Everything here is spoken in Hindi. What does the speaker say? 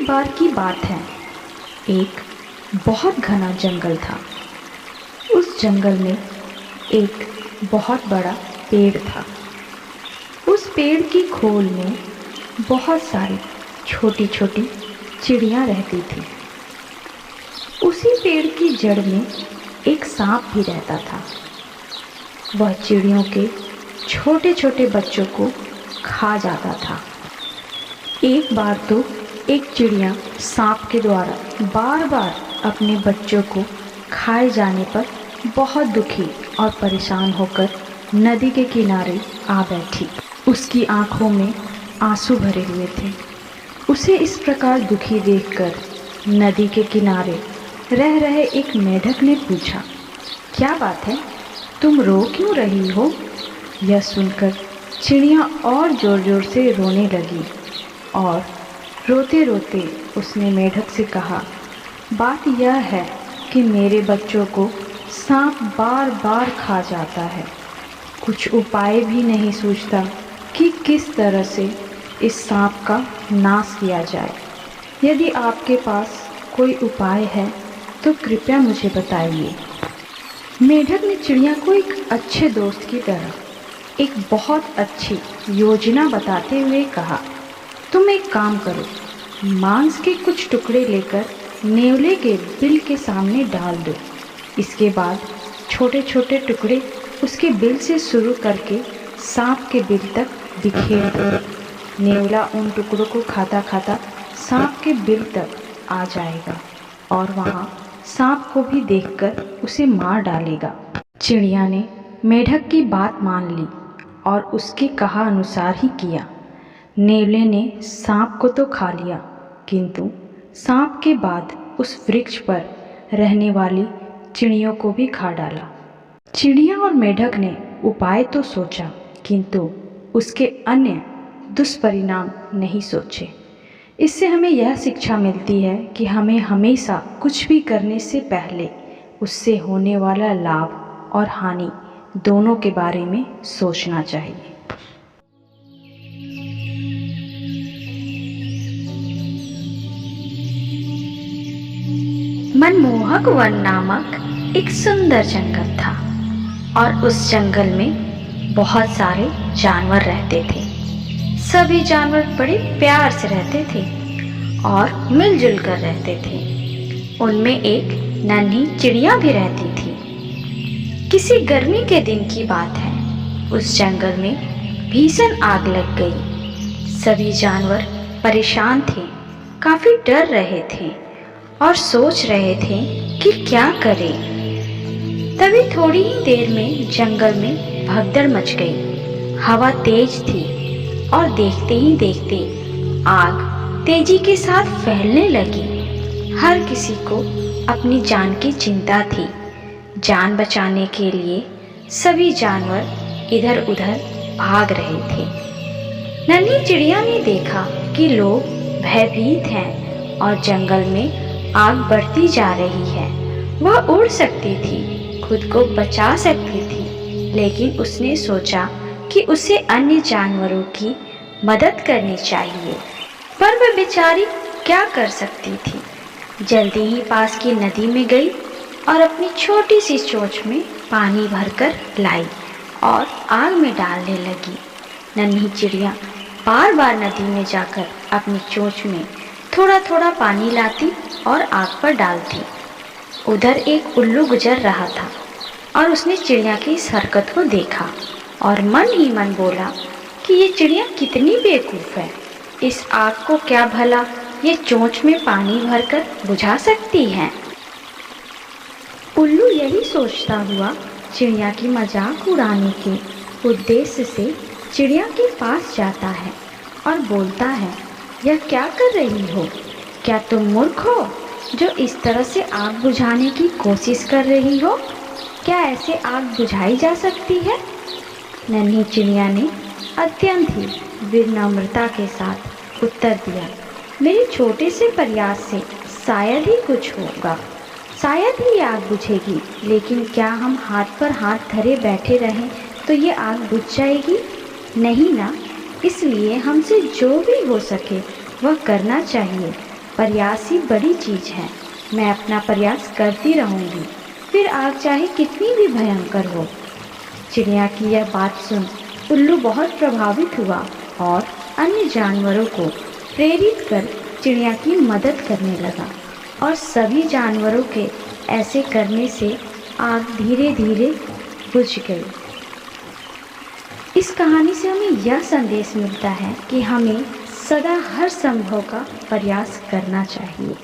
बार की बात है। एक बहुत घना जंगल था। उस जंगल में एक बहुत बड़ा पेड़ था। उस पेड़ की खोल में बहुत सारी छोटी छोटी चिड़ियाँ रहती थी। उसी पेड़ की जड़ में एक सांप भी रहता था। वह चिड़ियों के छोटे छोटे बच्चों को खा जाता था। एक बार तो एक चिड़िया सांप के द्वारा बार बार अपने बच्चों को खाए जाने पर बहुत दुखी और परेशान होकर नदी के किनारे आ बैठी। उसकी आंखों में आंसू भरे हुए थे। उसे इस प्रकार दुखी देखकर नदी के किनारे रह रहे एक मेढक ने पूछा, क्या बात है, तुम रो क्यों रही हो? यह सुनकर चिड़िया और ज़ोर ज़ोर से रोने लगी और रोते रोते उसने मेढक से कहा, बात यह है कि मेरे बच्चों को सांप बार बार खा जाता है। कुछ उपाय भी नहीं सूझता कि किस तरह से इस सांप का नाश किया जाए। यदि आपके पास कोई उपाय है तो कृपया मुझे बताइए। मेढक ने चिड़िया को एक अच्छे दोस्त की तरह एक बहुत अच्छी योजना बताते हुए कहा, तुम एक काम करो, मांस के कुछ टुकड़े लेकर नेवले के बिल के सामने डाल दो। इसके बाद छोटे छोटे टुकड़े उसके बिल से शुरू करके सांप के बिल तक बिखेर दो। नेवला उन टुकड़ों को खाता खाता सांप के बिल तक आ जाएगा और वहाँ सांप को भी देखकर उसे मार डालेगा। चिड़िया ने मेढक की बात मान ली और उसके कहा अनुसार ही किया। नेवले ने सांप को तो खा लिया, किंतु सांप के बाद उस वृक्ष पर रहने वाली चिड़ियों को भी खा डाला। चिड़िया और मेढक ने उपाय तो सोचा, किंतु उसके अन्य दुष्परिणाम नहीं सोचे। इससे हमें यह शिक्षा मिलती है कि हमें हमेशा कुछ भी करने से पहले उससे होने वाला लाभ और हानि दोनों के बारे में सोचना चाहिए। मनमोहक वन नामक एक सुंदर जंगल था और उस जंगल में बहुत सारे जानवर रहते थे। सभी जानवर बड़े प्यार से रहते थे और मिलजुल कर रहते थे। उनमें एक नन्ही चिड़िया भी रहती थी। किसी गर्मी के दिन की बात है। उस जंगल में भीषण आग लग गई। सभी जानवर परेशान थे, काफी डर रहे थे और सोच रहे थे कि क्या करें। तभी थोड़ी ही देर में जंगल में भगदड़ मच गई। हवा तेज थी और देखते ही देखते आग तेजी के साथ फैलने लगी। हर किसी को अपनी जान की चिंता थी। जान बचाने के लिए सभी जानवर इधर उधर भाग रहे थे। नन्ही चिड़िया ने देखा कि लोग भयभीत हैं और जंगल में आग बढ़ती जा रही है। वह उड़ सकती थी, खुद को बचा सकती थी, लेकिन उसने सोचा कि उसे अन्य जानवरों की मदद करनी चाहिए। पर वह बेचारी क्या कर सकती थी। जल्दी ही पास की नदी में गई और अपनी छोटी सी चोंच में पानी भरकर लाई और आग में डालने लगी। नन्ही चिड़िया बार बार नदी में जाकर अपनी चोंच में थोड़ा थोड़ा पानी लाती और आग पर डालती। उधर एक उल्लू गुजर रहा था और उसने चिड़िया की इस हरकत को देखा और मन ही मन बोला कि ये चिड़िया कितनी बेवकूफ़ है। इस आग को क्या भला ये चोंच में पानी भरकर बुझा सकती है। उल्लू यही सोचता हुआ चिड़िया की मजाक उड़ाने के उद्देश्य से चिड़िया के पास जाता है और बोलता है, यह क्या कर रही हो? क्या तुम मूर्ख हो जो इस तरह से आग बुझाने की कोशिश कर रही हो? क्या ऐसे आग बुझाई जा सकती है? नन्ही चिड़िया ने अत्यंत ही विनम्रता के साथ उत्तर दिया, मेरे छोटे से प्रयास से शायद ही कुछ होगा, शायद ही आग बुझेगी, लेकिन क्या हम हाथ पर हाथ धरे बैठे रहें तो ये आग बुझ जाएगी? नहीं ना। इसलिए हमसे जो भी हो सके वह करना चाहिए। प्रयास ही बड़ी चीज़ है। मैं अपना प्रयास करती रहूँगी, फिर आग चाहे कितनी भी भयंकर हो। चिड़िया की यह बात सुन उल्लू बहुत प्रभावित हुआ और अन्य जानवरों को प्रेरित कर चिड़िया की मदद करने लगा और सभी जानवरों के ऐसे करने से आग धीरे धीरे बुझ गई। इस कहानी से हमें यह संदेश मिलता है कि हमें सदा हर संभव का प्रयास करना चाहिए।